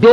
2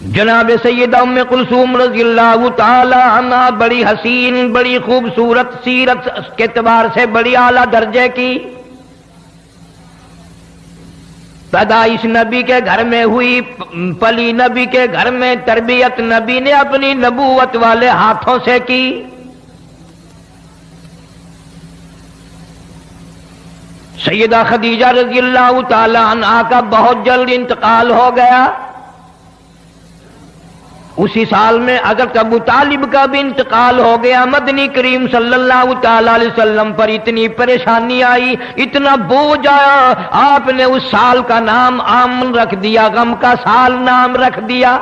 جناب سیدہ ام کلثوم رضی اللہ تعالی عنہا بڑی حسین، بڑی خوبصورت، سیرت کے اعتبار سے بڑی اعلیٰ درجے کی، پیدائش نبی کے گھر میں ہوئی، پلی نبی کے گھر میں، تربیت نبی نے اپنی نبوت والے ہاتھوں سے کی۔ سیدہ خدیجہ رضی اللہ تعالی عنہا کا بہت جلد انتقال ہو گیا، اسی سال میں حضرت ابو طالب کا بھی انتقال ہو گیا۔ مدنی کریم صلی اللہ تعالی علیہ وسلم پر اتنی پریشانی آئی، اتنا بوجھ آیا، آپ نے اس سال کا نام آمن رکھ دیا، غم کا سال نام رکھ دیا۔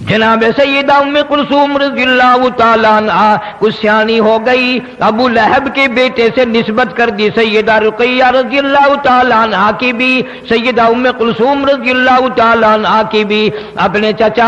جناب سیدہ ام کلثوم رضی اللہ تعالیٰ عنہا کچھ سیانی ہو گئی، ابو لہب کے بیٹے سے نسبت کر دی، سیدہ رقیہ رضی اللہ تعالیٰ عنہا کی بھی، سیدہ ام کلثوم رضی اللہ تعالیٰ عنہا کی بھی اپنے چچا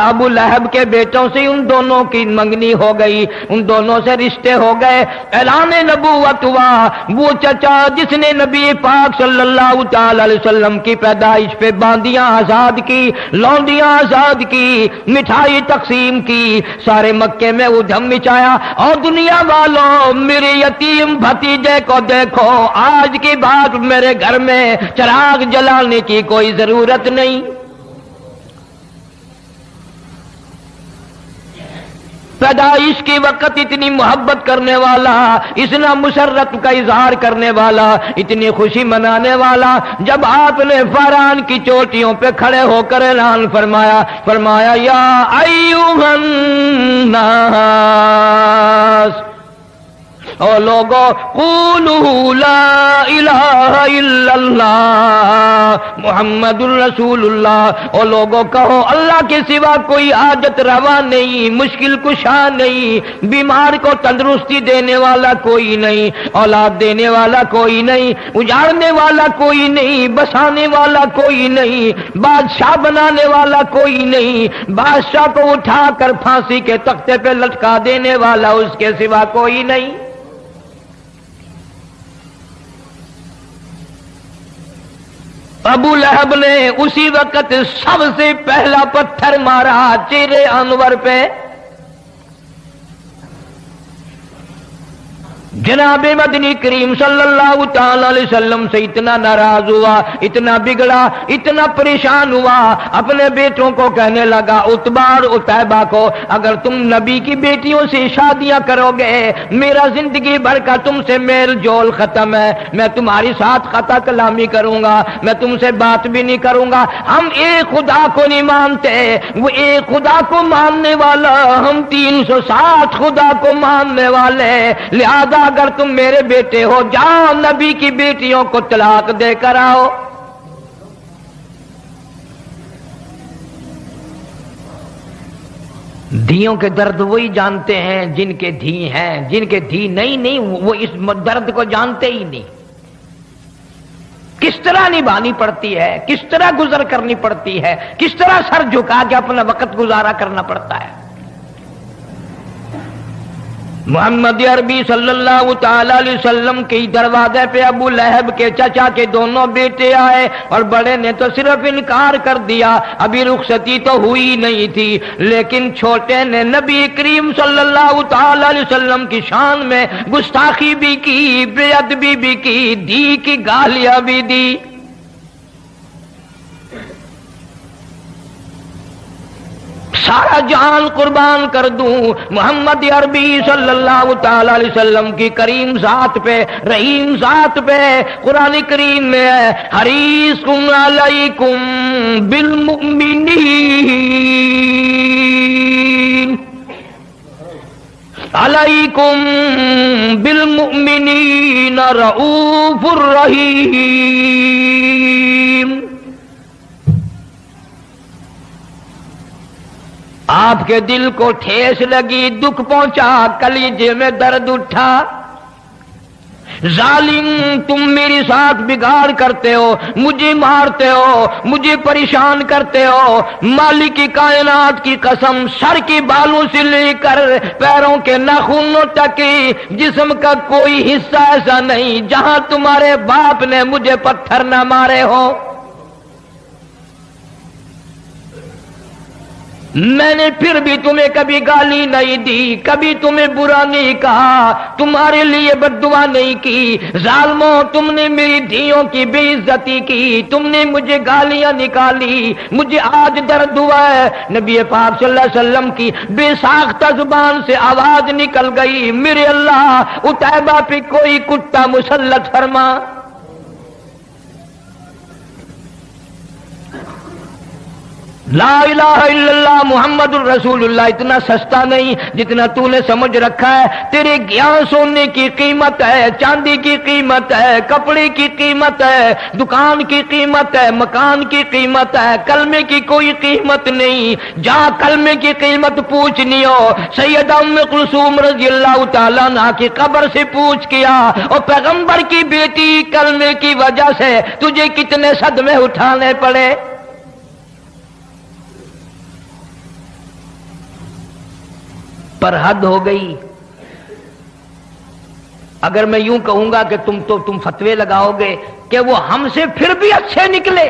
ابو لہب کے بیٹوں سے ان دونوں کی منگنی ہو گئی، ان دونوں سے رشتے ہو گئے۔ اعلان نبوت ہوا، وہ چچا جس نے نبی پاک صلی اللہ تعالی علیہ وسلم کی پیدائش پہ باندیاں آزاد کی، لونڈیاں آزاد کی، مٹھائی تقسیم کی، سارے مکے میں ادھم مچایا، اور دنیا والوں میرے یتیم بھتیجے کو دیکھو، آج کی بات میرے گھر میں چراغ جلانے کی کوئی ضرورت نہیں۔ پیدائش کی وقت اتنی محبت کرنے والا، اتنا مسرت کا اظہار کرنے والا، اتنی خوشی منانے والا، جب آپ نے فاران کی چوٹیوں پہ کھڑے ہو کر اعلان فرمایا یا ایھا الناس، او لوگو قولوا لا الہ الا اللہ محمد الرسول اللہ، او لوگو کہو اللہ کے سوا کوئی حاجت روا نہیں، مشکل کشا نہیں، بیمار کو تندرستی دینے والا کوئی نہیں، اولاد دینے والا کوئی نہیں، اجاڑنے والا کوئی نہیں، بسانے والا کوئی نہیں، بادشاہ بنانے والا کوئی نہیں، بادشاہ کو اٹھا کر پھانسی کے تختے پہ لٹکا دینے والا اس کے سوا کوئی نہیں۔ ابو لہب نے اسی وقت سب سے پہلا پتھر مارا چہرے انور پہ۔ جناب مدنی کریم صلی اللہ تعالی علیہ وسلم سے اتنا ناراض ہوا، اتنا بگڑا، اتنا پریشان ہوا، اپنے بیٹوں کو کہنے لگا، عتبہ اور عتیبہ کو، اگر تم نبی کی بیٹیوں سے شادیاں کرو گے میرا زندگی بھر کا تم سے میل جول ختم ہے، میں تمہاری ساتھ خطا کلامی کروں گا، میں تم سے بات بھی نہیں کروں گا، ہم ایک خدا کو نہیں مانتے، وہ ایک خدا کو ماننے والا، ہم 360 خدا کو ماننے والے، لہذا اگر تم میرے بیٹے ہو جاؤ نبی کی بیٹیوں کو طلاق دے کر آؤ۔ دھیوں کے درد وہی جانتے ہیں جن کے دھی ہیں، جن کے دھی نہیں وہ اس درد کو جانتے ہی نہیں، کس طرح نبھانی پڑتی ہے، کس طرح گزر کرنی پڑتی ہے، کس طرح سر جھکا کے اپنا وقت گزارا کرنا پڑتا ہے۔ محمد عربی صلی اللہ تعالی علیہ وسلم کے دروازے پہ ابو لہب کے چچا کے دونوں بیٹے آئے، اور بڑے نے تو صرف انکار کر دیا، ابھی رخصتی تو ہوئی نہیں تھی، لیکن چھوٹے نے نبی کریم صلی اللہ تعالی علیہ وسلم کی شان میں گستاخی بھی کی، بے ادبی بھی کی، دی کی گالیاں بھی دی۔ سارا جان قربان کر دوں محمد عربی صلی اللہ تعالی علیہ وسلم کی کریم ذات پہ، رحیم ذات پہ۔ قرآن کریم میں ہے حریص علیکم بالمؤمنین علیکم بالمؤمنین رؤوف الرحیم۔ آپ کے دل کو ٹھیس لگی، دکھ پہنچا، کلیجے میں درد اٹھا، ظالم تم میری ساتھ بگاڑ کرتے ہو، مجھے مارتے ہو، مجھے پریشان کرتے ہو، مالک کی کائنات کی قسم سر کی بالوں سے لے کر پیروں کے ناخنوں تک جسم کا کوئی حصہ ایسا نہیں جہاں تمہارے باپ نے مجھے پتھر نہ مارے ہو۔ میں نے پھر بھی تمہیں کبھی گالی نہیں دی، کبھی تمہیں برا نہیں کہا، تمہارے لیے بد دعا نہیں کی۔ ظالموں تم نے میری دھیوں کی بے عزتی کی، تم نے مجھے گالیاں نکالی، مجھے آج درد ہوا ہے۔ نبی پاک صلی اللہ علیہ وسلم کی بے ساختہ زبان سے آواز نکل گئی، میرے اللہ عتیبہ پہ کوئی کتا مسلط فرما۔ لا الہ الا اللہ محمد الرسول اللہ اتنا سستا نہیں جتنا تو نے سمجھ رکھا ہے۔ تیرے گیان سونے کی قیمت ہے، چاندی کی قیمت ہے، کپڑے کی قیمت ہے، دکان کی قیمت ہے، مکان کی قیمت ہے، کلمے کی کوئی قیمت نہیں۔ جا کلمے کی قیمت پوچھنی ہو سیدہ ام کلثوم رضی اللہ تعالیٰ عنہا کی قبر سے پوچھ کیا، اور پیغمبر کی بیٹی کلمے کی وجہ سے تجھے کتنے صدمے اٹھانے پڑے۔ پر حد ہو گئی۔ اگر میں یوں کہوں گا کہ تم فتوے لگاؤ گے کہ وہ ہم سے پھر بھی اچھے نکلے۔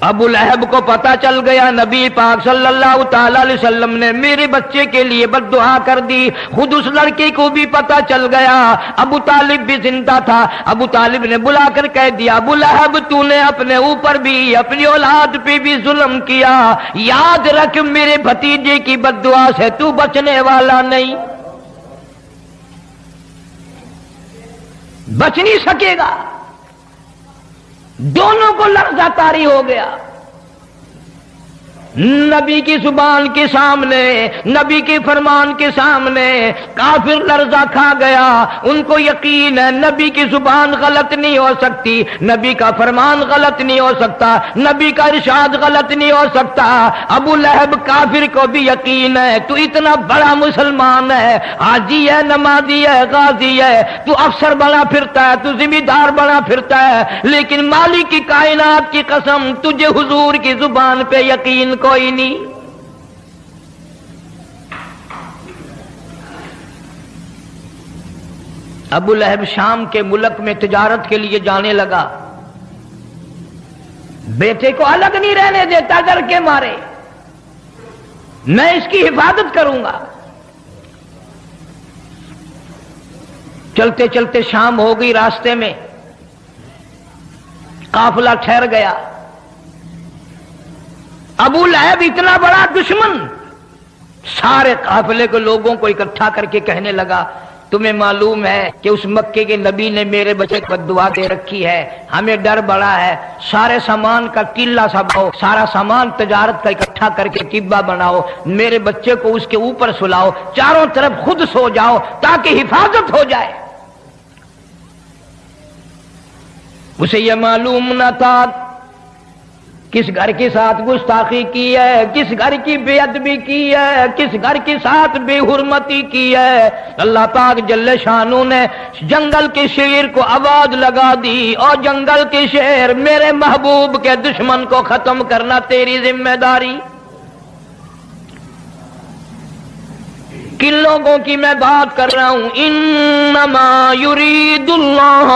ابو لہب کو پتا چل گیا نبی پاک صلی اللہ تعالی علیہ وسلم نے میرے بچے کے لیے بد دعا کر دی، خود اس لڑکے کو بھی پتا چل گیا۔ ابو طالب بھی زندہ تھا، ابو طالب نے بلا کر کہہ دیا ابو لہب تو نے اپنے اوپر بھی اپنی اولاد پہ بھی ظلم کیا، یاد رکھ میرے بھتیجے کی بد دعا سے تو بچنے والا نہیں، بچ نہیں سکے گا۔ دونوں کو لرزہ طاری ہو گیا۔ نبی کی زبان کے سامنے، نبی کے فرمان کے سامنے کافر لرزہ کھا گیا۔ ان کو یقین ہے نبی کی زبان غلط نہیں ہو سکتی، نبی کا فرمان غلط نہیں ہو سکتا، نبی کا ارشاد غلط نہیں ہو سکتا۔ ابو لہب کافر کو بھی یقین ہے تو اتنا بڑا مسلمان ہے، حاجی ہے، نمازی ہے، غازی ہے، تو افسر بنا پھرتا ہے، تو ذمہ دار بنا پھرتا ہے، لیکن مالک کی کائنات کی قسم تجھے حضور کی زبان پہ یقین کوئی نہیں۔ ابو لہب شام کے ملک میں تجارت کے لیے جانے لگا، بیٹے کو الگ نہیں رہنے دیتا، ڈر کے مارے میں اس کی حفاظت کروں گا۔ چلتے چلتے شام ہو گئی، راستے میں قافلہ ٹھہر گیا۔ ابو لہب اتنا بڑا دشمن سارے قافلے کے لوگوں کو اکٹھا کر کے کہنے لگا تمہیں معلوم ہے کہ اس مکے کے نبی نے میرے بچے کو دعا دے رکھی ہے، ہمیں ڈر بڑا ہے، سارے سامان کا قلعہ سباؤ، سارا سامان تجارت کا اکٹھا کر کے قبہ بناؤ، میرے بچے کو اس کے اوپر سلاؤ، چاروں طرف خود سو جاؤ تاکہ حفاظت ہو جائے۔ اسے یہ معلوم نہ تھا کس گھر کے ساتھ گستاخی کی ہے، کس گھر کی بے ادبی کی ہے، کس گھر کے ساتھ بے حرمتی کی ہے۔ اللہ پاک جل شانہ نے جنگل کے شیر کو آواز لگا دی، اور جنگل کے شیر میرے محبوب کے دشمن کو ختم کرنا تیری ذمہ داری۔ کن لوگوں کی میں بات کر رہا ہوں؟ انما یرید اللہ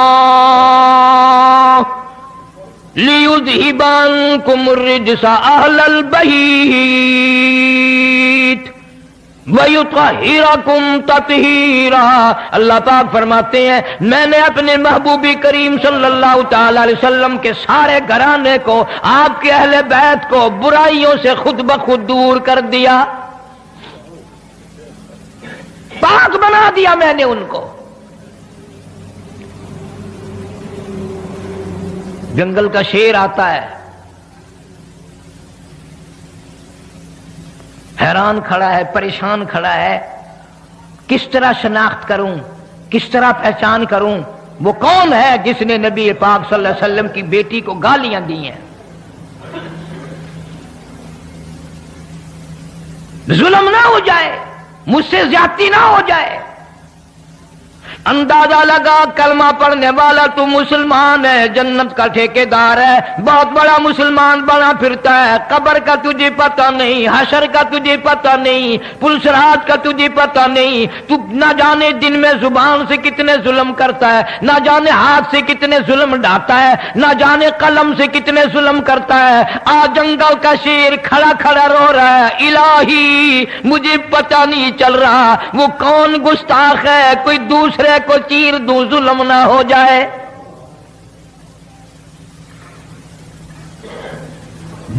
لِيُذْهِبَ عَنْكُمُ الرِّجْسَ أَهْلَ الْبَيْتِ وَيُطَهِّرَكُمْ تَطْهِيرًا۔ اللہ پاک فرماتے ہیں میں نے اپنے محبوب کریم صلی اللہ تعالی علیہ وسلم کے سارے گھرانے کو، آپ کے اہل بیت کو برائیوں سے خود بخود دور کر دیا، پاک بنا دیا میں نے ان کو۔ جنگل کا شیر آتا ہے، حیران کھڑا ہے، پریشان کھڑا ہے، کس طرح شناخت کروں، کس طرح پہچان کروں وہ کون ہے جس نے نبی پاک صلی اللہ علیہ وسلم کی بیٹی کو گالیاں دی ہیں، ظلم نہ ہو جائے، مجھ سے زیادتی نہ ہو جائے۔ اندازہ لگا کلمہ پڑھنے والا تو مسلمان ہے، جنت کا ٹھیکیدار ہے، بہت بڑا مسلمان بنا پھرتا ہے، قبر کا تجھے پتہ نہیں، حشر کا تجھے پتہ نہیں، پلسرات کا تجھے پتہ نہیں، تو نہ جانے دن میں زبان سے کتنے ظلم کرتا ہے، نہ جانے ہاتھ سے کتنے ظلم ڈھاتا ہے، نہ جانے قلم سے کتنے ظلم کرتا ہے۔ آج جنگل کا شیر کھڑا کھڑا رو رہا ہے، الہی مجھے پتہ نہیں چل رہا وہ کون گستاخ ہے، کوئی دوسرے کو چیر دوں ظلم نہ ہو جائے۔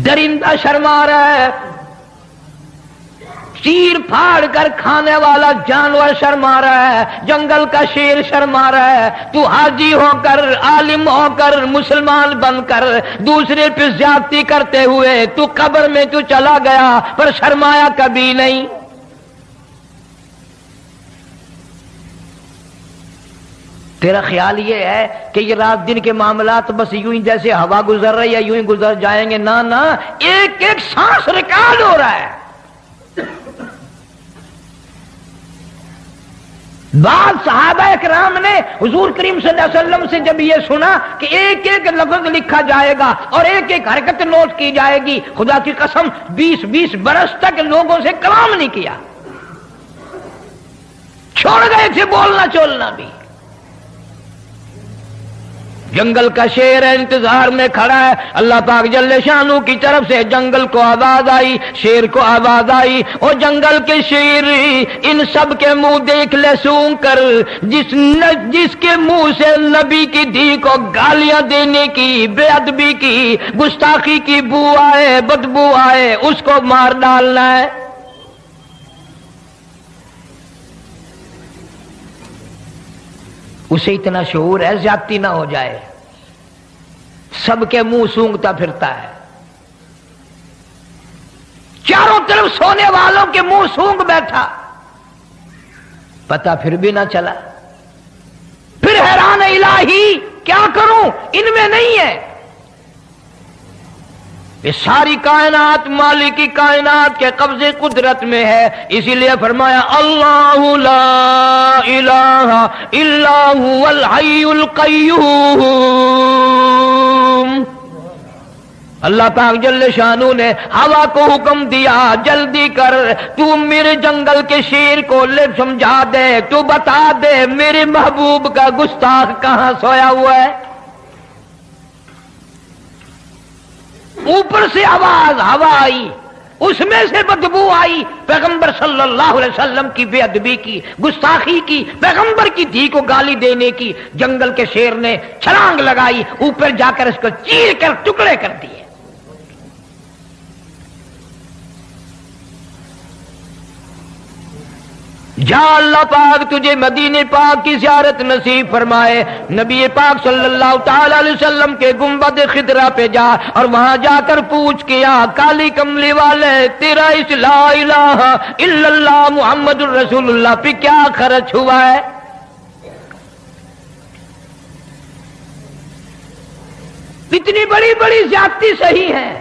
درندہ شرما رہا ہے، چیر پھاڑ کر کھانے والا جانور شرما رہا ہے، جنگل کا شیر شرما رہا ہے، تو حاجی ہو کر، عالم ہو کر، مسلمان بن کر دوسرے پہ زیادتی کرتے ہوئے تو قبر میں تو چلا گیا پر شرمایا کبھی نہیں۔ تیرا خیال یہ ہے کہ یہ رات دن کے معاملات بس یوں ہی جیسے ہوا گزر رہی ہے یوں ہی گزر جائیں گے؟ نہ نہ، ایک ایک سانس ریکارڈ ہو رہا ہے۔ بعض صحابہ کرام نے حضور کریم صلی اللہ علیہ وسلم سے جب یہ سنا کہ ایک ایک لفظ لکھا جائے گا اور ایک ایک حرکت نوٹ کی جائے گی، خدا کی قسم 20 برس تک لوگوں سے کلام نہیں کیا، چھوڑ گئے تھے بولنا چولنا بھی۔ جنگل کا شیر ہے، انتظار میں کھڑا ہے، اللہ پاک جل شانو کی طرف سے جنگل کو آواز آئی، شیر کو آواز آئی، اور جنگل کے شیر ان سب کے منہ دیکھ لے سونگ کر، جس کے منہ سے نبی کی دھی کو گالیاں دینے کی، بے ادبی کی، گستاخی کی بو آئے، بدبو آئے، اس کو مار ڈالنا ہے۔ اسے اتنا شعور ہے زیادتی نہ ہو جائے، سب کے منہ سونگتا پھرتا ہے، چاروں طرف سونے والوں کے منہ سونگ بیٹھا، پتہ پھر بھی نہ چلا، پھر حیران الہی کیا کروں، ان میں نہیں ہے۔ یہ ساری کائنات مالک کی کائنات کے قبضے قدرت میں ہے، اسی لیے فرمایا اللہ لا الہ الا هو الحی القیوم۔ اللہ پاک جل شانو نے ہوا کو حکم دیا، جلدی کر تو میرے جنگل کے شیر کو لے سمجھا دے، تو بتا دے میرے محبوب کا گستاخ کہاں سویا ہوا ہے۔ اوپر سے آواز ہوا آئی، اس میں سے بدبو آئی، پیغمبر صلی اللہ علیہ وسلم کی بے ادبی کی، گستاخی کی، پیغمبر کی دھی کو گالی دینے کی۔ جنگل کے شیر نے چھلانگ لگائی، اوپر جا کر اس کو چیر کر ٹکڑے کر دیے۔ جا اللہ پاک تجھے مدینے پاک کی زیارت نصیب فرمائے، نبی پاک صلی اللہ تعالی علیہ وسلم کے گنبد خضرا پہ جا اور وہاں جا کر پوچھ کیا کالی کملی والے تیرا اس لا الہ الا اللہ محمد الرسول اللہ پہ کیا خرچ ہوا ہے؟ اتنی بڑی بڑی زیادتی صحیح ہے،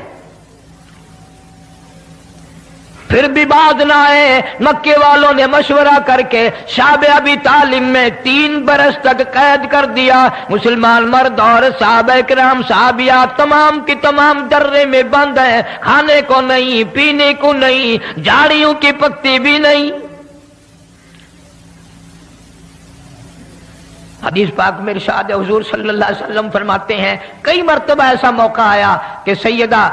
پھر بھی باز نہ آئے۔ مکے والوں نے مشورہ کر کے شعب ابی طالب میں 3 برس تک قید کر دیا۔ مسلمان مرد اور صحابہ کرام صحابیات تمام کی تمام درے میں بند ہیں، کھانے کو نہیں، پینے کو نہیں، جھاڑیوں کی پتی بھی نہیں۔ حدیث پاک میں ارشاد ہے، حضور صلی اللہ علیہ وسلم فرماتے ہیں کئی مرتبہ ایسا موقع آیا کہ سیدہ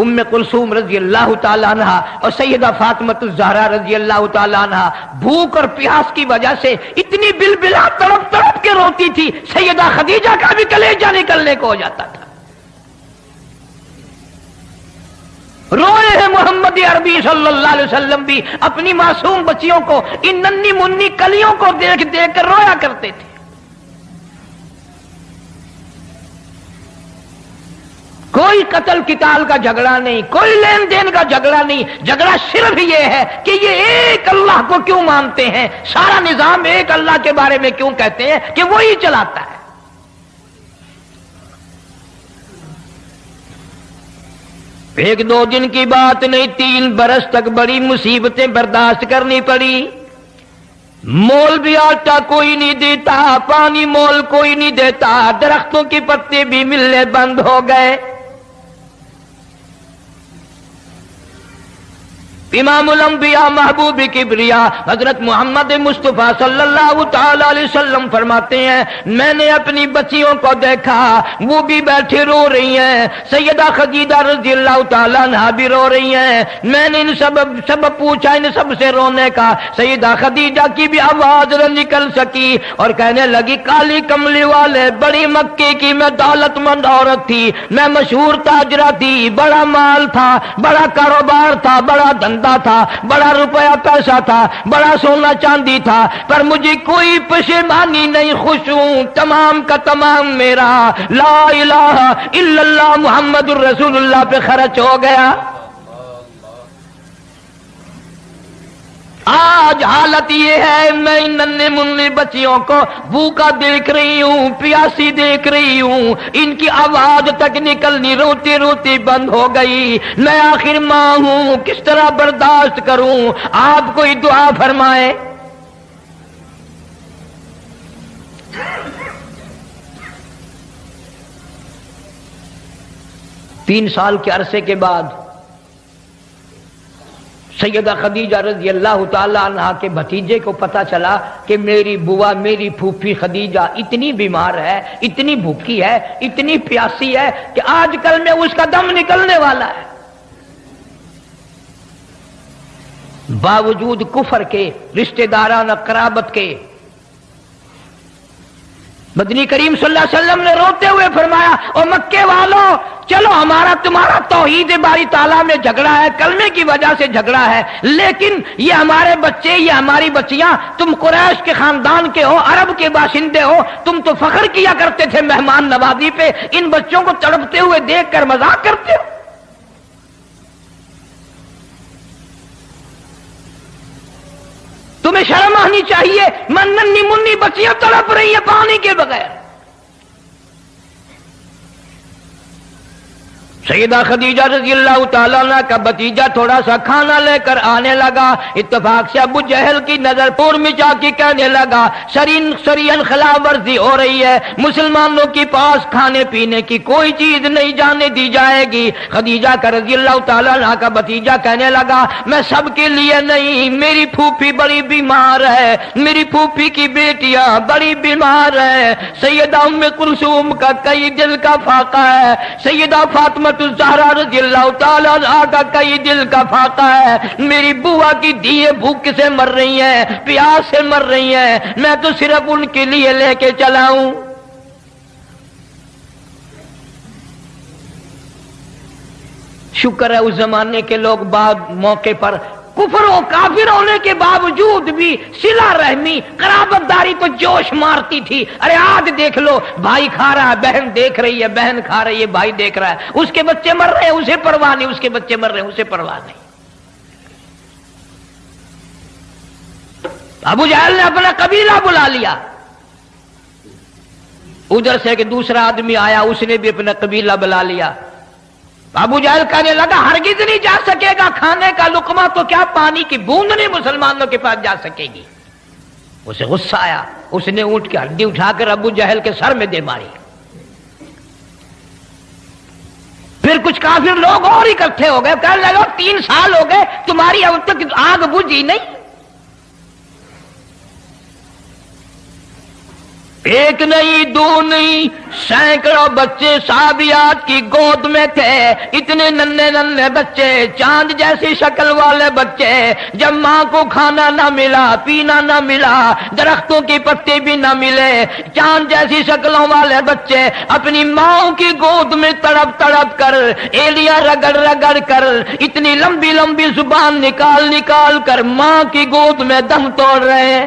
ام کلثوم رضی اللہ تعالیٰ عنہ اور سیدہ فاطمہ الزہرا رضی اللہ تعالیٰ عنہ بھوک اور پیاس کی وجہ سے اتنی بلبلا تڑپ تڑپ کے روتی تھی، سیدہ خدیجہ کا بھی کلیجہ نکلنے کو ہو جاتا تھا۔ روئے ہیں محمد عربی صلی اللہ علیہ وسلم بھی اپنی معصوم بچیوں کو، ان ننھی منی کلیوں کو دیکھ دیکھ کر رویا کرتے تھے۔ کوئی قتل قتال کا جھگڑا نہیں، کوئی لین دین کا جھگڑا نہیں، جھگڑا صرف یہ ہے کہ یہ ایک اللہ کو کیوں مانتے ہیں، سارا نظام ایک اللہ کے بارے میں کیوں کہتے ہیں کہ وہی چلاتا ہے۔ ایک دو دن کی بات نہیں، 3 برس تک بڑی مصیبتیں برداشت کرنی پڑی۔ مول بھی آٹا کوئی نہیں دیتا، پانی مول کوئی نہیں دیتا، درختوں کے پتے بھی ملنے بند ہو گئے۔ امام الانبیاء محبوب کبریا حضرت محمد مصطفیٰ صلی اللہ تعالی علیہ وسلم فرماتے ہیں میں نے اپنی بچیوں کو دیکھا وہ بھی بیٹھے رو رہی ہیں، سیدہ خدیجہ رضی اللہ تعالی عنہا بھی رو رہی ہیں۔ میں نے ان سب پوچھا ان سب سے رونے کا، سیدہ خدیجہ کی بھی آواز نہ نکل سکی اور کہنے لگی کالی کملی والے بڑی مکے کی میں دولت مند عورت تھی، میں مشہور تاجرہ تھی، بڑا مال تھا، بڑا کاروبار تھا، بڑا تھا، بڑا روپیہ پیسہ تھا، بڑا سونا چاندی تھا، پر مجھے کوئی پشیمانی نہیں، خوش ہوں تمام کا تمام میرا لا الہ الا اللہ محمد الرسول اللہ پہ خرچ ہو گیا۔ آج حالت یہ ہے میں ان ننھے منھے بچیوں کو بھوکا دیکھ رہی ہوں، پیاسی دیکھ رہی ہوں، ان کی آواز تک نکلنی روتی روتی بند ہو گئی، میں آخر ماں ہوں کس طرح برداشت کروں؟ آپ کوئی دعا فرمائے۔ 3 سال کے عرصے کے بعد سیدہ خدیجہ رضی اللہ تعالی عنہا کے بھتیجے کو پتا چلا کہ میری بوا میری پھوپھی خدیجہ اتنی بیمار ہے، اتنی بھوکی ہے، اتنی پیاسی ہے کہ آج کل میں اس کا دم نکلنے والا ہے۔ باوجود کفر کے، رشتہ دارانہ قرابت کے، مدنی کریم صلی اللہ علیہ وسلم نے روتے ہوئے فرمایا او مکے والوں چلو ہمارا تمہارا توحید باری تعالیٰ میں جھگڑا ہے، کلمے کی وجہ سے جھگڑا ہے، لیکن یہ ہمارے بچے، یہ ہماری بچیاں، تم قریش کے خاندان کے ہو، عرب کے باشندے ہو، تم تو فخر کیا کرتے تھے مہمان نوازی پہ، ان بچوں کو تڑپتے ہوئے دیکھ کر مذاق کرتے ہو۔ تمہیں شرم آنی چاہیے، من ننھی منی بچیاں تڑپ رہی ہیں پانی کے بغیر۔ سیدہ خدیجہ رضی اللہ تعالیٰ عنہ کا بھتیجا تھوڑا سا کھانا لے کر آنے لگا، اتفاق سے ابو جہل کی نظر پور میں جا کے کہنے لگا سرین خلاف ورزی ہو رہی ہے، مسلمانوں کے پاس کھانے پینے کی کوئی چیز نہیں جانے دی جائے گی۔ خدیجہ کا رضی اللہ تعالیٰ عنہ کا بھتیجا کہنے لگا میں سب کے لیے نہیں، میری پھوپھی بڑی بیمار ہے، میری پھوپھی کی بیٹیاں بڑی بیمار ہے، سیدہ ام کلثوم کا کئی دل کا فاقہ ہے، سیدہ فاطمہ الزہرا رضی اللہ تعالیٰ عنہا کا کئی دل کا فاقہ ہے، میری بوا کی دیے بھوک سے مر رہی ہیں، پیاس سے مر رہی ہیں، میں تو صرف ان کے لیے لے کے چلا ہوں۔ شکر ہے اس زمانے کے لوگ بعد موقع پر کفر و کافر ہونے کے باوجود بھی صلہ رحمی قرابت داری تو جوش مارتی تھی۔ ارے آج دیکھ لو بھائی کھا رہا ہے، بہن دیکھ رہی ہے، بہن کھا رہی ہے، بھائی دیکھ رہا ہے، اس کے بچے مر رہے ہیں اسے پرواہ نہیں، اس کے بچے مر رہے ہیں اسے پرواہ نہیں۔ ابو جہل نے اپنا قبیلہ بلا لیا، ادھر سے کہ دوسرا آدمی آیا اس نے بھی اپنا قبیلہ بلا لیا۔ ابو جہل کہنے لگا ہرگز نہیں جا سکے گا، کھانے کا لقمہ تو کیا پانی کی بوند نہیں مسلمانوں کے پاس جا سکے گی۔ اسے غصہ آیا، اس نے اونٹ کی ہڈی اٹھا کر ابو جہل کے سر میں دے ماری۔ پھر کچھ کافر لوگ اور اکٹھے ہو گئے، کہنے لگا 3 سال ہو گئے تمہاری اب تک آگ بجھی نہیں۔ ایک نہیں دو نہیں سینکڑوں بچے صحابیات کی گود میں تھے، اتنے ننھے ننھے بچے، چاند جیسی شکل والے بچے۔ جب ماں کو کھانا نہ ملا، پینا نہ ملا، درختوں کے پتے بھی نہ ملے، چاند جیسی شکلوں والے بچے اپنی ماں کی گود میں تڑپ تڑپ کر، ایلیاں رگڑ رگڑ کر، اتنی لمبی لمبی زبان نکال نکال کر ماں کی گود میں دم توڑ رہے ہیں۔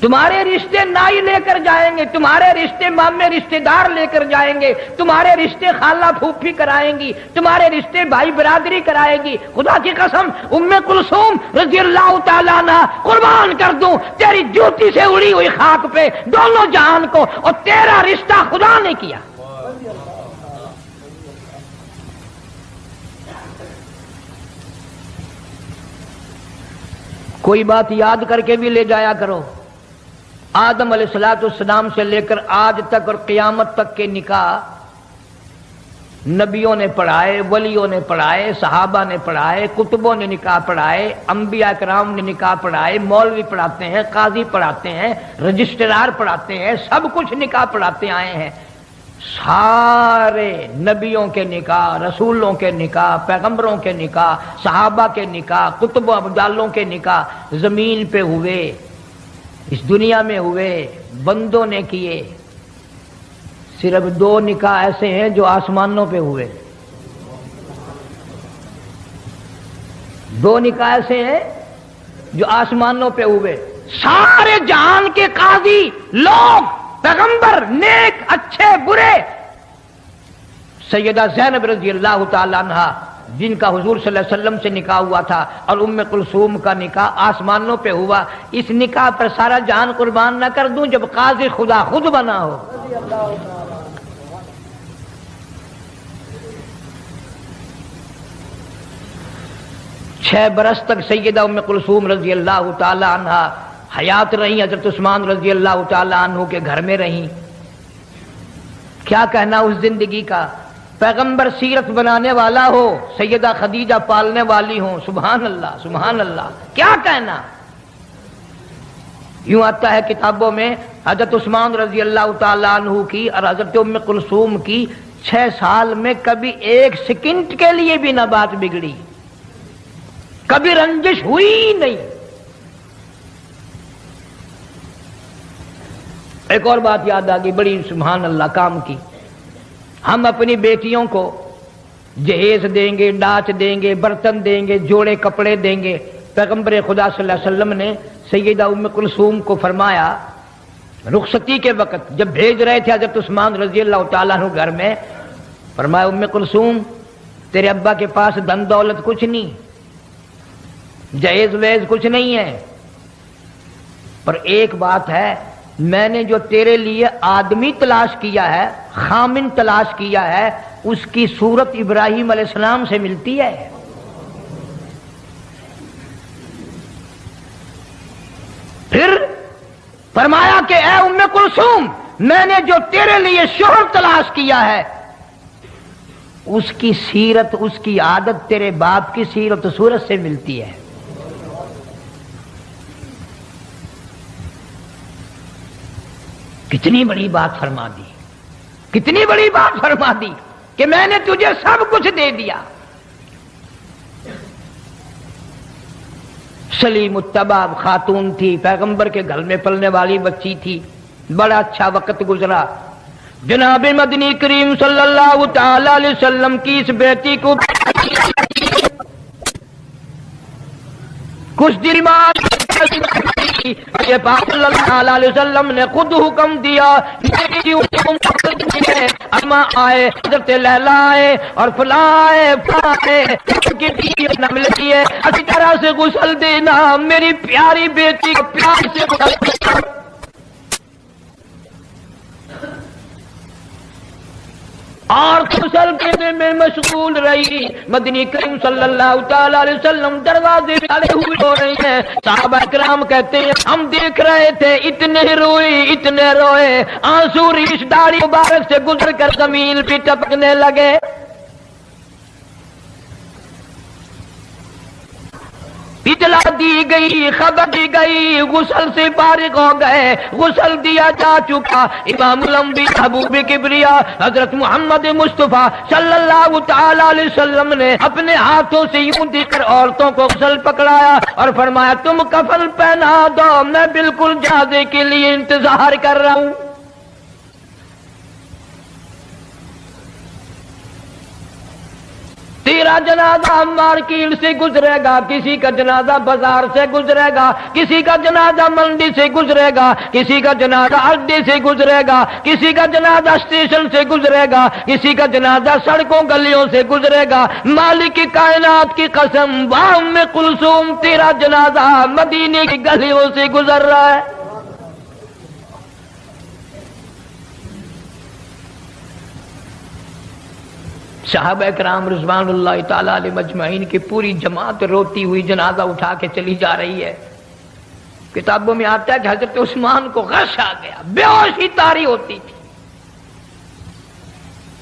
تمہارے رشتے نائی لے کر جائیں گے، تمہارے رشتے مامے رشتے دار لے کر جائیں گے، تمہارے رشتے خالہ پھوپھی کرائیں گی، تمہارے رشتے بھائی برادری کرائے گی۔ خدا کی قسم ام کلثوم رضی اللہ تعالیٰ عنہ قربان کر دوں تیری جوتی سے اڑی ہوئی خاک پہ دونوں جہان کو، اور تیرا رشتہ خدا نے کیا۔ کوئی بات یاد کر کے بھی لے جایا کرو، آدم علیہ السلام سے لے کر آج تک اور قیامت تک کے نکاح نبیوں نے پڑھائے، ولیوں نے پڑھائے، صحابہ نے پڑھائے، کتبوں نے نکاح پڑھائے، انبیاء کرام نے نکاح پڑھائے، مولوی پڑھاتے ہیں، قاضی پڑھاتے ہیں، رجسٹرار پڑھاتے ہیں، سب کچھ نکاح پڑھاتے آئے ہیں۔ سارے نبیوں کے نکاح، رسولوں کے نکاح، پیغمبروں کے نکاح، صحابہ کے نکاح، کتب و ابدالوں کے نکاح زمین پہ ہوئے، اس دنیا میں ہوئے، بندوں نے کیے۔ صرف دو نکاح ایسے ہیں جو آسمانوں پہ ہوئے، دو نکاح ایسے ہیں جو آسمانوں پہ ہوئے۔ سارے جہان کے قاضی لوگ، پیغمبر، نیک اچھے برے، سیدہ زینب رضی اللہ تعالی عنہ جن کا حضور صلی اللہ علیہ وسلم سے نکاح ہوا تھا، اور ام کلثوم کا نکاح آسمانوں پہ ہوا، اس نکاح پر سارا جان قربان نہ کر دوں جب قاضی خدا خود بنا ہو۔ 6 برس تک سیدہ ام کلثوم رضی اللہ تعالی عنہ حیات رہی، حضرت عثمان رضی اللہ تعالی عنہ کے گھر میں رہیں۔ کیا کہنا اس زندگی کا، پیغمبر سیرت بنانے والا ہو، سیدہ خدیجہ پالنے والی ہوں، سبحان اللہ سبحان اللہ، کیا کہنا۔ یوں آتا ہے کتابوں میں حضرت عثمان رضی اللہ تعالیٰ عنہ کی اور حضرت ام کلثوم کی 6 سال میں کبھی 1 سیکنڈ کے لیے بھی نہ بات بگڑی، کبھی رنجش ہوئی نہیں۔ ایک اور بات یاد آ گئی بڑی سبحان اللہ کام کی، ہم اپنی بیٹیوں کو جہیز دیں گے، ڈاچ دیں گے، برتن دیں گے، جوڑے کپڑے دیں گے۔ پیغمبر خدا صلی اللہ علیہ وسلم نے سیدہ ام کلثوم کو فرمایا رخصتی کے وقت جب بھیج رہے تھے حضرت عثمان رضی اللہ تعالیٰ عنہ گھر میں، فرمایا ام کلثوم تیرے ابا کے پاس دن دولت کچھ نہیں، جہیز ویز کچھ نہیں ہے، پر ایک بات ہے، میں نے جو تیرے لیے آدمی تلاش کیا ہے، خامن تلاش کیا ہے، اس کی صورت ابراہیم علیہ السلام سے ملتی ہے۔ پھر فرمایا کہ اے ام کلثوم میں نے جو تیرے لیے شوہر تلاش کیا ہے اس کی سیرت، اس کی عادت تیرے باپ کی سیرت و صورت سے ملتی ہے۔ کتنی بڑی بات فرما دی، کتنی بڑی بات فرما دی کہ میں نے تجھے سب کچھ دے دیا۔ سلیم الطباب خاتون تھی، پیغمبر کے گھر میں پلنے والی بچی تھی، بڑا اچھا وقت گزرا۔ جناب مدنی کریم صلی اللہ تعالی علیہ وسلم کی اس بیٹی کو کچھ دن بعد یہ پاک صلی اللہ علیہ وسلم نے خود حکم دیا، اما آئے، حضرت لیلا آئے اور فلاں آئے، اسی طرح سے غسل دینا، میری پیاری بیٹی کو پیار سے غسل دینا۔ اور غسل کرنے میں مشغول رہی۔ مدنی کریم صلی اللہ تعالی علیہ وسلم دروازے پہ کھڑے ہوئے ہو رہے ہیں، صحابہ کرام کہتے ہیں ہم دیکھ رہے تھے، اتنے روئی اتنے روئے، آنسو ریش داڑھی مبارک سے گزر کر زمین پہ ٹپکنے لگے۔ اطلاع دی گئی، خبر دی گئی، غسل سے فارغ ہو گئے، غسل دیا جا چکا۔ امام الانبیاء حبیب کبریا حضرت محمد مصطفیٰ صلی اللہ تعالی علیہ وسلم نے اپنے ہاتھوں سے یوں دیکھ کر عورتوں کو غسل پکڑایا اور فرمایا تم کفن پہنا دو، میں بالکل جنازے کے لیے انتظار کر رہا ہوں۔ تیرا جنازہ مارکیٹ سے گزرے گا، کسی کا جنازہ بازار سے گزرے گا، کسی کا جنازہ منڈی سے گزرے گا، کسی کا جنازہ اڈے سے گزرے گا، کسی کا جنازہ اسٹیشن سے گزرے گا، کسی کا جنازہ سڑکوں گلیوں سے گزرے گا۔ مالک کی کائنات کی قسم، ام کلثوم تیرا جنازہ مدینے کی گلیوں سے گزر رہا ہے۔ صحابہ کرام رضوان اللہ تعالی علیہ مجمعین کی پوری جماعت روتی ہوئی جنازہ اٹھا کے چلی جا رہی ہے۔ کتابوں میں آتا ہے کہ حضرت عثمان کو غش آ گیا، بے ہوشی طاری ہوتی تھی،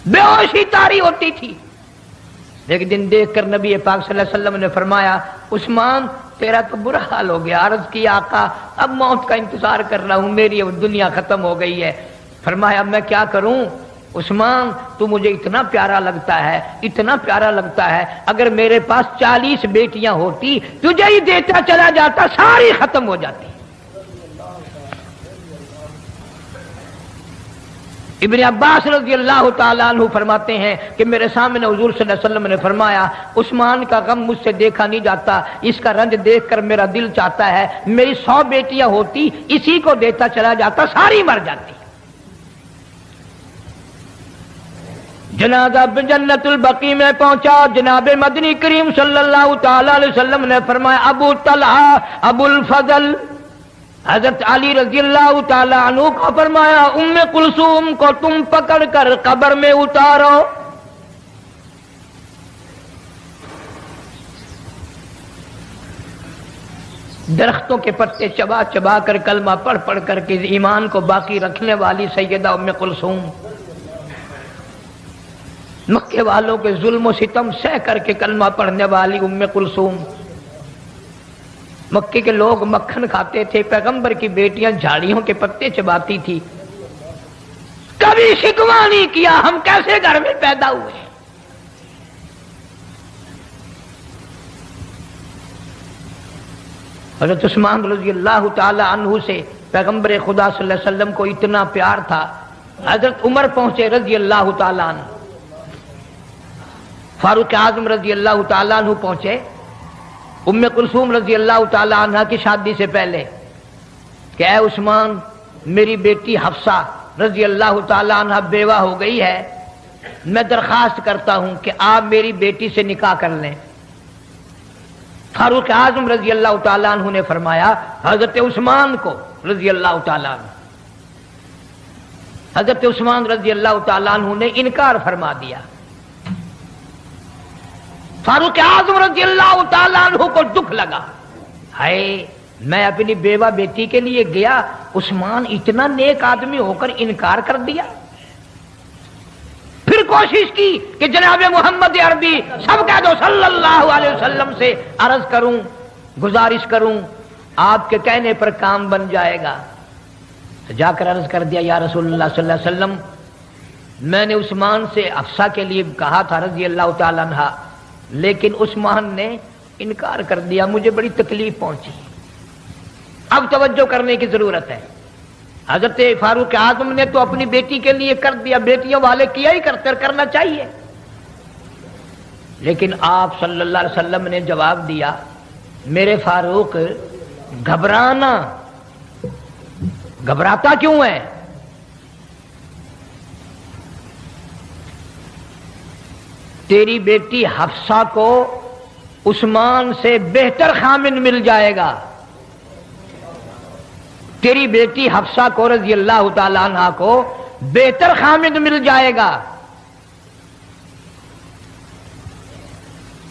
بے ہوشی طاری ہوتی تھی۔ ایک دن دیکھ کر نبی پاک صلی اللہ علیہ وسلم نے فرمایا عثمان تیرا تو برا حال ہو گیا۔ عرض کیا آقا اب موت کا انتظار کر رہا ہوں، میری اب دنیا ختم ہو گئی ہے۔ فرمایا میں کیا کروں عثمان، تو مجھے اتنا پیارا لگتا ہے، اتنا پیارا لگتا ہے، اگر میرے پاس 40 بیٹیاں ہوتی تجھے ہی دیتا چلا جاتا، ساری ختم ہو جاتی۔ ابن عباس رضی اللہ تعالیٰ عنہ فرماتے ہیں کہ میرے سامنے حضور صلی اللہ علیہ وسلم نے فرمایا عثمان کا غم مجھ سے دیکھا نہیں جاتا، اس کا رنج دیکھ کر میرا دل چاہتا ہے میری 100 بیٹیاں ہوتی، اسی کو دیتا چلا جاتا، ساری مر جاتی۔ جنازہ جنت البقیع میں پہنچا، جناب مدنی کریم صلی اللہ تعالی علیہ وسلم نے فرمایا ابو طلحہ ابو الفضل حضرت علی رضی اللہ تعالی عنہ کو فرمایا ام کلثوم کو تم پکڑ کر قبر میں اتارو۔ درختوں کے پتے چبا چبا کر کلمہ پڑھ پڑھ کر کے ایمان کو باقی رکھنے والی سیدہ ام کلثوم، مکے والوں کے ظلم و ستم سہ کر کے کلمہ پڑھنے والی ام کلثوم۔ مکے کے لوگ مکھن کھاتے تھے، پیغمبر کی بیٹیاں جھاڑیوں کے پتے چباتی تھی، کبھی شکوہ نہیں کیا ہم کیسے گھر میں پیدا ہوئے۔ حضرت عثمان رضی اللہ تعالی عنہ سے پیغمبر خدا صلی اللہ علیہ وسلم کو اتنا پیار تھا، حضرت عمر پہنچے رضی اللہ تعالی عنہ، فاروق اعظم رضی اللہ تعالیٰ عنہ پہنچے ام کلثوم رضی اللہ تعالیٰ عنہ کی شادی سے پہلے کہ اے عثمان میری بیٹی حفصہ رضی اللہ تعالیٰ عنہ بیوہ ہو گئی ہے، میں درخواست کرتا ہوں کہ آپ میری بیٹی سے نکاح کر لیں۔ فاروق اعظم رضی اللہ تعالیٰ عنہ نے فرمایا حضرت عثمان کو رضی اللہ تعالیٰ عنہ، حضرت عثمان رضی اللہ تعالیٰ عنہ نے انکار فرما دیا۔ فاروق اعظم رضی اللہ تعالیٰ عنہ کو دکھ لگا، ہائے میں اپنی بیوہ بیٹی کے لیے گیا، عثمان اتنا نیک آدمی ہو کر انکار کر دیا۔ پھر کوشش کی کہ جناب محمد عربی سب کہہ دو صلی اللہ علیہ وسلم سے عرض کروں، گزارش کروں، آپ کے کہنے پر کام بن جائے گا۔ جا کر عرض کر دیا یا رسول اللہ صلی اللہ علیہ وسلم میں نے عثمان سے حفصہ کے لیے کہا تھا رضی اللہ تعالیٰ عنہ، لیکن عثمان نے انکار کر دیا، مجھے بڑی تکلیف پہنچی، اب توجہ کرنے کی ضرورت ہے۔ حضرت فاروق اعظم نے تو اپنی بیٹی کے لیے کر دیا، بیٹیوں والے کیا ہی کرنا چاہیے، لیکن آپ صلی اللہ علیہ وسلم نے جواب دیا میرے فاروق گھبراتا کیوں ہے؟ تیری بیٹی حفصہ کو عثمان سے بہتر خامن مل جائے گا، تیری بیٹی حفصہ کو رضی اللہ تعالی عنہ کو بہتر خامن مل جائے گا،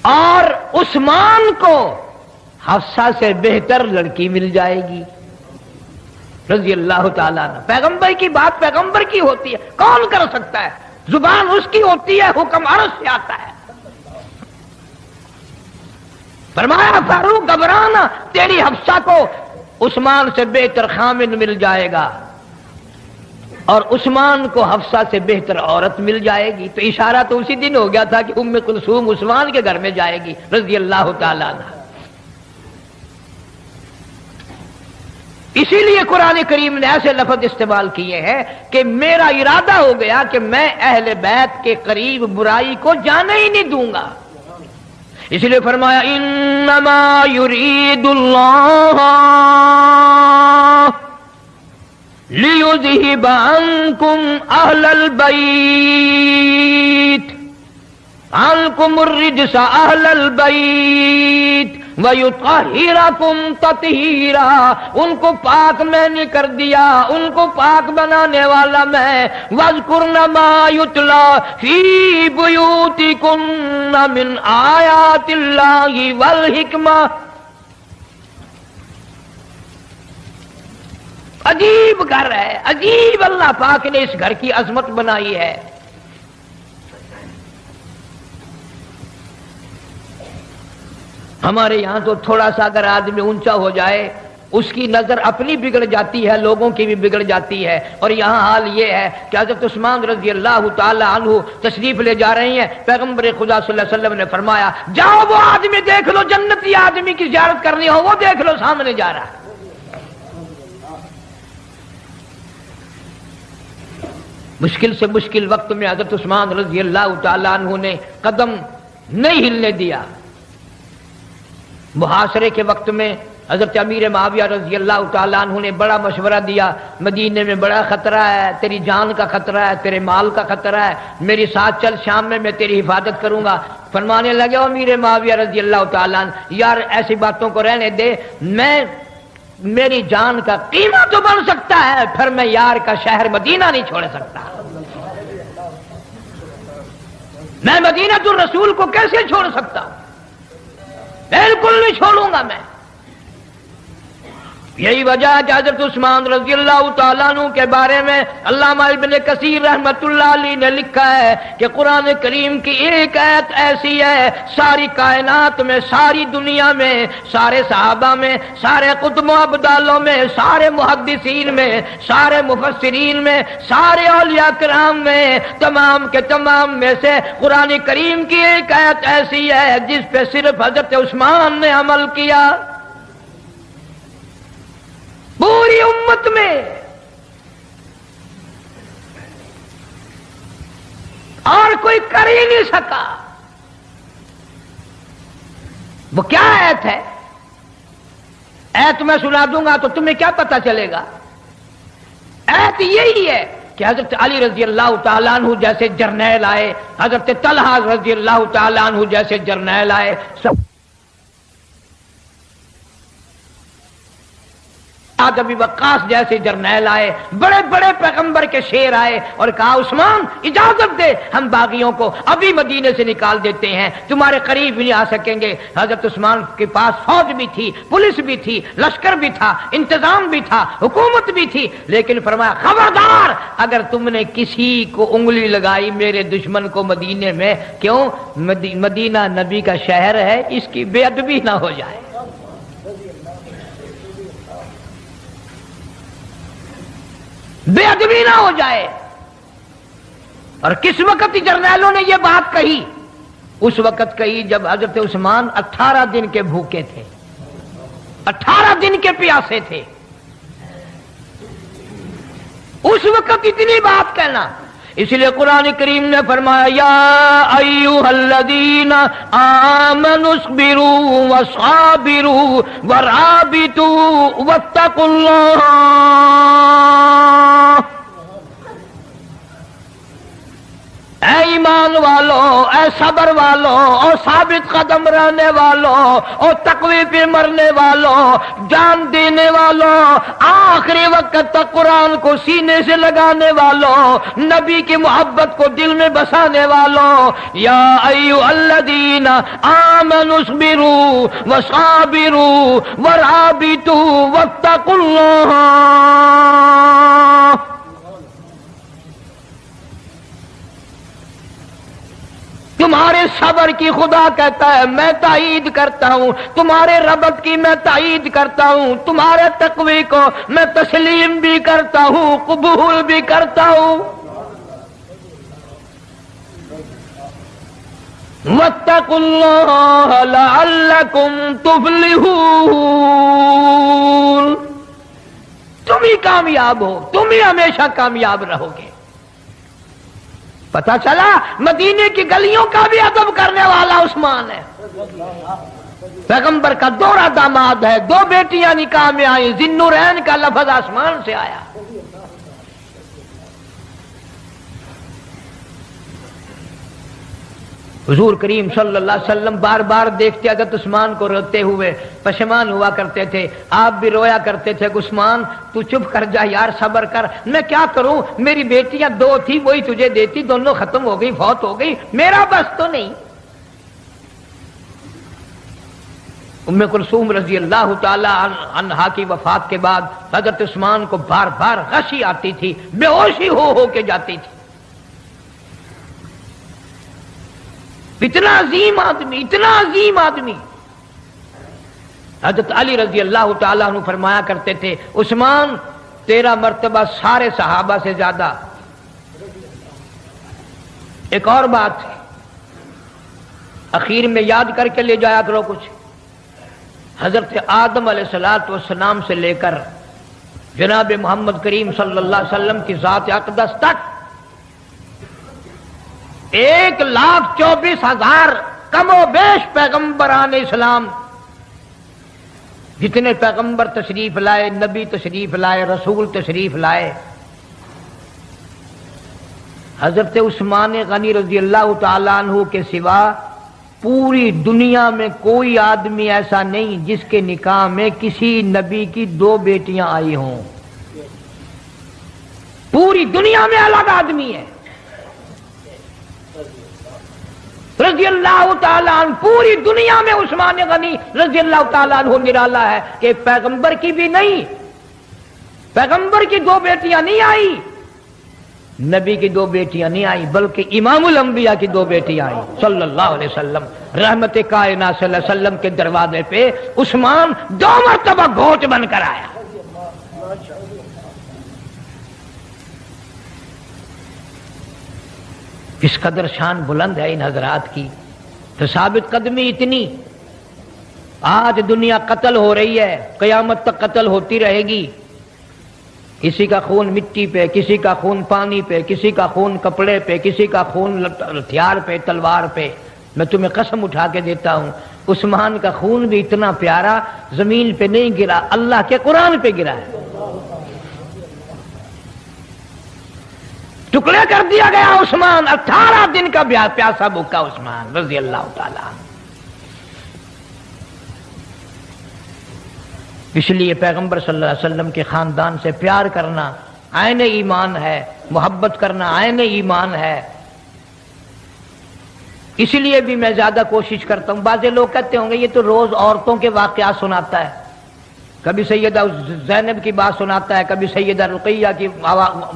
اور عثمان کو حفصہ سے بہتر لڑکی مل جائے گی رضی اللہ تعالیٰ عنہ۔ پیغمبر کی بات پیغمبر کی ہوتی ہے، کون کر سکتا ہے؟ زبان اس کی ہوتی ہے، حکم عرش سے آتا ہے۔ فرمایا فاروق گھبرانا، تیری حفصہ کو عثمان سے بہتر خامن مل جائے گا اور عثمان کو حفصہ سے بہتر عورت مل جائے گی۔ تو اشارہ تو اسی دن ہو گیا تھا کہ ام کلثوم عثمان کے گھر میں جائے گی رضی اللہ تعالیٰ عنہ۔ اسی لیے قرآن کریم نے ایسے لفظ استعمال کیے ہیں کہ میرا ارادہ ہو گیا کہ میں اہل بیت کے قریب برائی کو جانے ہی نہیں دوں گا۔ اس لیے فرمایا انما یرید اللہ لیذہب عنکم اہل البیت عنکم الرجس اہل البیت وَيُطَهِّرَكُمْ تَطْهِيرًا، ان کو پاک میں نے کر دیا، ان کو پاک بنانے والا میں۔ وَاذْكُرْنَ مَا يُتْلَى فِي بُيُوتِكُنَّ مِنْ آيَاتِ اللَّهِ وَالْحِكْمَةِ۔ عجیب گھر ہے، عجیب اللہ پاک نے اس گھر کی عظمت بنائی ہے۔ ہمارے یہاں تو تھوڑا سا اگر آدمی اونچا ہو جائے اس کی نظر اپنی بگڑ جاتی ہے، لوگوں کی بھی بگڑ جاتی ہے۔ اور یہاں حال یہ ہے کہ حضرت عثمان رضی اللہ تعالی عنہ تشریف لے جا رہے ہیں، پیغمبر خدا صلی اللہ علیہ وسلم نے فرمایا جاؤ وہ آدمی دیکھ لو، جنتی آدمی کی زیارت کرنی ہو وہ دیکھ لو، سامنے جا رہا ہے۔ مشکل سے مشکل وقت میں حضرت عثمان رضی اللہ تعالی عنہ نے قدم نہیں ہلنے دیا۔ محاصرے کے وقت میں حضرت امیر معاویہ رضی اللہ تعالیٰ عنہ نے بڑا مشورہ دیا، مدینے میں بڑا خطرہ ہے، تیری جان کا خطرہ ہے، تیرے مال کا خطرہ ہے، میری ساتھ چل، شام میں تیری حفاظت کروں گا۔ فرمانے لگے امیر معاویہ رضی اللہ تعالیٰ عنہ یار ایسی باتوں کو رہنے دے، میری جان کا قیمہ تو بن سکتا ہے، پھر میں یار کا شہر مدینہ نہیں چھوڑ سکتا، میں مدینہ الرسول کو کیسے چھوڑ سکتا ہوں، بالکل نہیں چھوڑوں گا میں۔ یہی وجہ ہے کہ حضرت عثمان رضی اللہ تعالیٰ عنہ کے بارے میں علامہ ابن کثیر رحمت اللہ علیہ نے لکھا ہے کہ قرآن کریم کی ایک آیت ایسی ہے ساری کائنات میں، ساری دنیا میں، سارے صحابہ میں، سارے قطب و ابدالوں میں، سارے محدثین میں، سارے مفسرین میں، سارے اولیاء کرام میں، تمام کے تمام میں سے قرآن کریم کی ایک آیت ایسی ہے جس پہ صرف حضرت عثمان نے عمل کیا، پوری امت میں۔ اور کوئی کر ہی نہیں سکا۔ وہ کیا ایت ہے؟ ایت میں سنا دوں گا تو تمہیں کیا پتا چلے گا؟ ایت یہی ہے کہ حضرت علی رضی اللہ تعالیٰ عنہ جیسے جرنیل آئے، حضرت طلحہ رضی اللہ تعالیٰ عنہ جیسے جرنیل آئے، سب ابی وقاص جیسے جرنیل آئے، بڑے بڑے پیغمبر کے شیر آئے اور کہا عثمان اجازت دے، ہم باغیوں کو ابھی مدینے سے نکال دیتے ہیں، تمہارے قریب بھی نہیں آ سکیں گے۔ حضرت عثمان کے پاس فوج بھی تھی، پولیس بھی تھی، لشکر بھی تھا، انتظام بھی تھا، حکومت بھی تھی، لیکن فرمایا خبردار اگر تم نے کسی کو انگلی لگائی میرے دشمن کو مدینے میں، کیوں؟ مدینہ نبی کا شہر ہے، اس کی بے ادبی نہ ہو جائے۔ بے ادبی نہ ہو جائے۔ اور کس وقت جرنیلوں نے یہ بات کہی؟ اس وقت کہی جب حضرت عثمان 18 دن کے بھوکے تھے، 18 دن کے پیاسے تھے، اس وقت اتنی بات کہنا۔ اس لیے قرآن کریم نے فرمایا یا ایھا الذین آمنوا اصبروا وصابروا ورابطوا واتقوا اللہ۔ اے ایمان والو، اے صبر والو، اور ثابت قدم رہنے والو، اور تقوی پہ مرنے والو، جان دینے والو، آخری وقت تک قرآن کو سینے سے لگانے والو، نبی کی محبت کو دل میں بسانے والو، یا ایھا الذین آمنوا اصبروا وصابروا ورابطوا واتقوا اللہ۔ تمہارے صبر کی خدا کہتا ہے میں تائید کرتا ہوں، تمہارے ربط کی میں تائید کرتا ہوں، تمہارے تقوی کو میں تسلیم بھی کرتا ہوں، قبول بھی کرتا ہوں۔ واتقوا اللہ لعلکم تفلحون۔ تم ہی کامیاب ہو، تم ہی ہمیشہ کامیاب رہو گے۔ پتا چلا مدینے کی گلیوں کا بھی ادب کرنے والا عثمان ہے. پیغمبر کا دوہرا داماد ہے, 2 بیٹیاں نکاح میں آئی, ذی النورین کا لفظ آسمان سے آیا. حضور کریم صلی اللہ علیہ وسلم بار بار دیکھتے حضرت عثمان کو روتے ہوئے, پشیمان ہوا کرتے تھے. آپ بھی رویا کرتے تھے, عثمان تو چپ کر جا یار, صبر کر. میں کیا کروں, میری بیٹیاں 2 تھی وہی تجھے دیتی, دونوں ختم ہو گئی, فوت ہو گئی, میرا بس تو نہیں. ام کلثوم رضی اللہ تعالی عنہا کی وفات کے بعد حضرت عثمان کو بار بار غشی آتی تھی, بے ہوشی ہو کے جاتی تھی. اتنا عظیم آدمی, اتنا عظیم آدمی. حضرت علی رضی اللہ تعالیٰ عنہ فرمایا کرتے تھے, عثمان تیرا مرتبہ سارے صحابہ سے زیادہ. ایک اور بات ہے, اخیر میں یاد کر کے لے جایا کرو کچھ. حضرت آدم علیہ السلام سے لے کر جناب محمد کریم صلی اللہ علیہ وسلم کی ذات اقدس تک 1,24,000 کم و بیش پیغمبران اسلام, جتنے پیغمبر تشریف لائے, نبی تشریف لائے, رسول تشریف لائے, حضرت عثمان غنی رضی اللہ تعالیٰ عنہ کے سوا پوری دنیا میں کوئی آدمی ایسا نہیں جس کے نکاح میں کسی نبی کی 2 بیٹیاں آئی ہوں. پوری دنیا میں الگ آدمی ہے رضی اللہ تعالیٰ عنہ. پوری دنیا میں عثمان غنی رضی اللہ تعالیٰ عنہ نرالا ہے کہ پیغمبر کی بھی نہیں, پیغمبر کی 2 بیٹیاں نہیں آئی, نبی کی 2 بیٹیاں نہیں آئی, بلکہ امام الانبیاء کی 2 بیٹیاں آئی صلی اللہ علیہ وسلم. رحمت کائنات صلی اللہ علیہ وسلم کے دروازے پہ عثمان 2 مرتبہ گھوٹ بن کر آیا. کس قدر شان بلند ہے ان حضرات کی, تو ثابت قدمی اتنی. آج دنیا قتل ہو رہی ہے, قیامت تک قتل ہوتی رہے گی. کسی کا خون مٹی پہ, کسی کا خون پانی پہ, کسی کا خون کپڑے پہ, کسی کا خون ہتھیار پہ, تلوار پہ. میں تمہیں قسم اٹھا کے دیتا ہوں, عثمان کا خون بھی اتنا پیارا زمین پہ نہیں گرا, اللہ کے قرآن پہ گرا ہے. ٹکڑے کر دیا گیا عثمان, 18 دن کا پیاسا بھوکا عثمان رضی اللہ تعالیٰ. اس لیے پیغمبر صلی اللہ علیہ وسلم کے خاندان سے پیار کرنا عین ایمان ہے, محبت کرنا عین ایمان ہے. اس لیے بھی میں زیادہ کوشش کرتا ہوں. بعض لوگ کہتے ہوں گے یہ تو روز عورتوں کے واقعات سناتا ہے, کبھی سیدہ زینب کی بات سناتا ہے, کبھی سیدہ رقیہ کی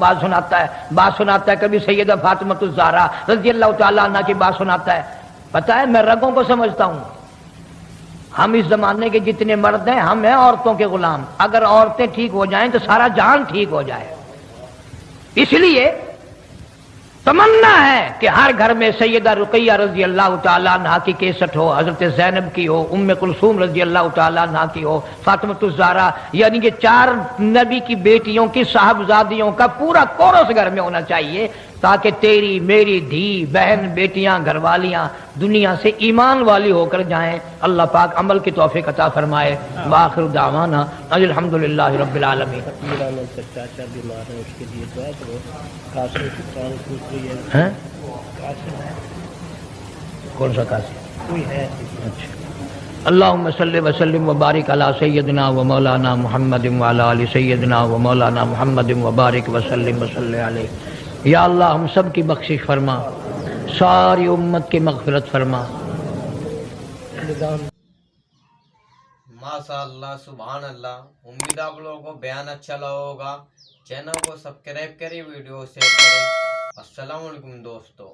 بات سناتا ہے, کبھی سیدہ فاطمۃ الزہرا رضی اللہ تعالیٰ عنہ کی بات سناتا ہے. پتہ ہے میں رگوں کو سمجھتا ہوں. ہم اس زمانے کے جتنے مرد ہیں ہم ہیں عورتوں کے غلام. اگر عورتیں ٹھیک ہو جائیں تو سارا جہان ٹھیک ہو جائے. اس لیے تمنا ہے کہ ہر گھر میں سیدہ رقیہ رضی اللہ تعالیٰ عنہ کی کیسٹ ہو, حضرت زینب کی ہو, ام کلثوم رضی اللہ تعالیٰ عنہ کی ہو, فاطمۃ الزہرا, یعنی کہ 4 نبی کی بیٹیوں کی صاحبزادیوں کا پورا کورس گھر میں ہونا چاہیے, تاکہ تیری میری دھی بہن بیٹیاں گھر والیاں دنیا سے ایمان والی ہو کر جائیں. اللہ پاک عمل کی توفیق عطا فرمائے. وآخر دعوانا الحمدللہ رب العالمین. کون سا قاسم؟ اللہم صلی وسلم وبارک علی سیدنا و مولانا محمد وعلی آل سیدنا و مولانا محمد وبارک وسلم وصلی علیہ. یا اللہ ہم سب کی بخشش فرما, ساری امت کی مغفرت فرما. ماشاء اللہ, سبحان اللہ. امید آپ لوگوں کو بیان اچھا لگا ہوگا. چینل کو سبسکرائب کریں, ویڈیو شیئر کریں. السلام علیکم دوستو.